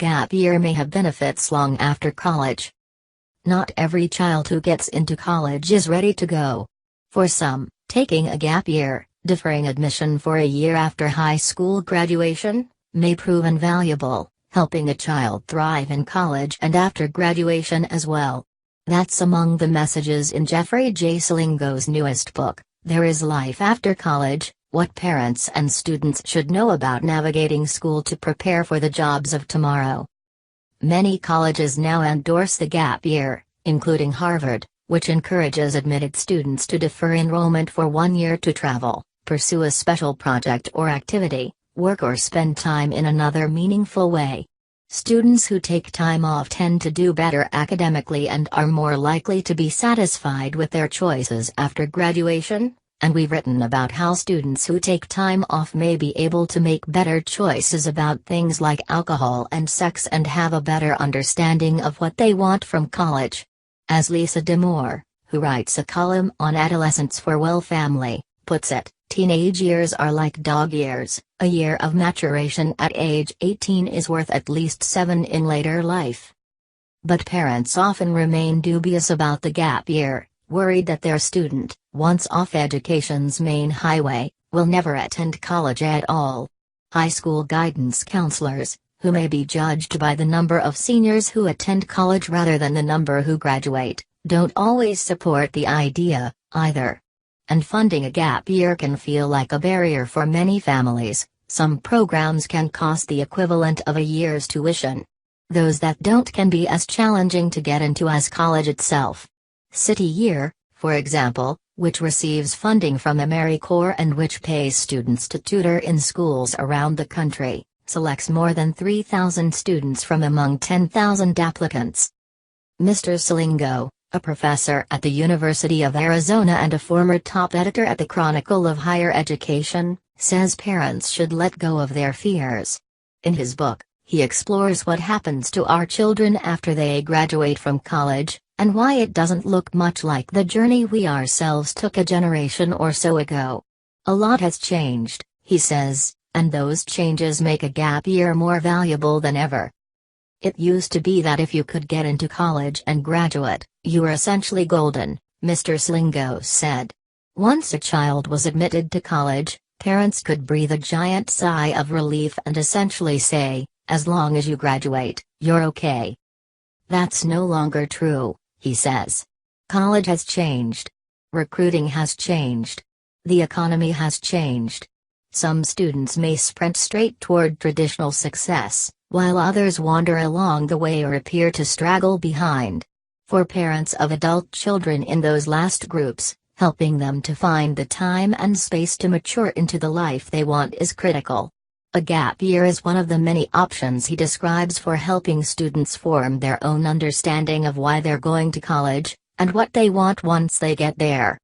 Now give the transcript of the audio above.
gap year may have benefits long after college. Not every child who gets into college is ready to go. For some, taking a gap year, deferring admission for a year after high school graduation, may prove invaluable, helping a child thrive in college and after graduation as well. That's among the messages in Jeffrey J. Silingo's newest book, There Is Life After College: What Parents and Students Should Know About Navigating School to Prepare for the Jobs of Tomorrow. Many colleges now endorse the gap year, including Harvard, which encourages admitted students to defer enrollment for 1 year to travel, pursue a special project or activity, work or spend time in another meaningful way. Students who take time off tend to do better academically and are more likely to be satisfied with their choices after graduation, and we've written about how students who take time off may be able to make better choices about things like alcohol and sex and have a better understanding of what they want from college. As Lisa DeMoore, who writes a column on adolescence for Well Family, puts it, teenage years are like dog years. A year of maturation at age 18 is worth at least 7 in later life. But parents often remain dubious about the gap year, worried that their student, once off education's main highway, will never attend college at all. High school guidance counselors, who may be judged by the number of seniors who attend college rather than the number who graduate, don't always support the idea, either. And funding a gap year can feel like a barrier for many families. Some programs can cost the equivalent of a year's tuition. Those that don't can be as challenging to get into as college itself. City Year, for example, which receives funding from AmeriCorps and which pays students to tutor in schools around the country, selects more than 3,000 students from among 10,000 applicants. Mr. Silingo, a professor at the University of Arizona and a former top editor at the Chronicle of Higher Education, says parents should let go of their fears. In his book, he explores what happens to our children after they graduate from college, and why it doesn't look much like the journey we ourselves took a generation or so ago. A lot has changed, he says, and those changes make a gap year more valuable than ever. It used to be that if you could get into college and graduate, you were essentially golden, Mr. Silingo said. Once a child was admitted to college, parents could breathe a giant sigh of relief and essentially say, as long as you graduate, you're okay. That's no longer true, he says. College has changed. Recruiting has changed. The economy has changed. Some students may sprint straight toward traditional success, while others wander along the way or appear to straggle behind. For parents of adult children in those last groups, helping them to find the time and space to mature into the life they want is critical. A gap year is one of the many options he describes for helping students form their own understanding of why they're going to college, and what they want once they get there.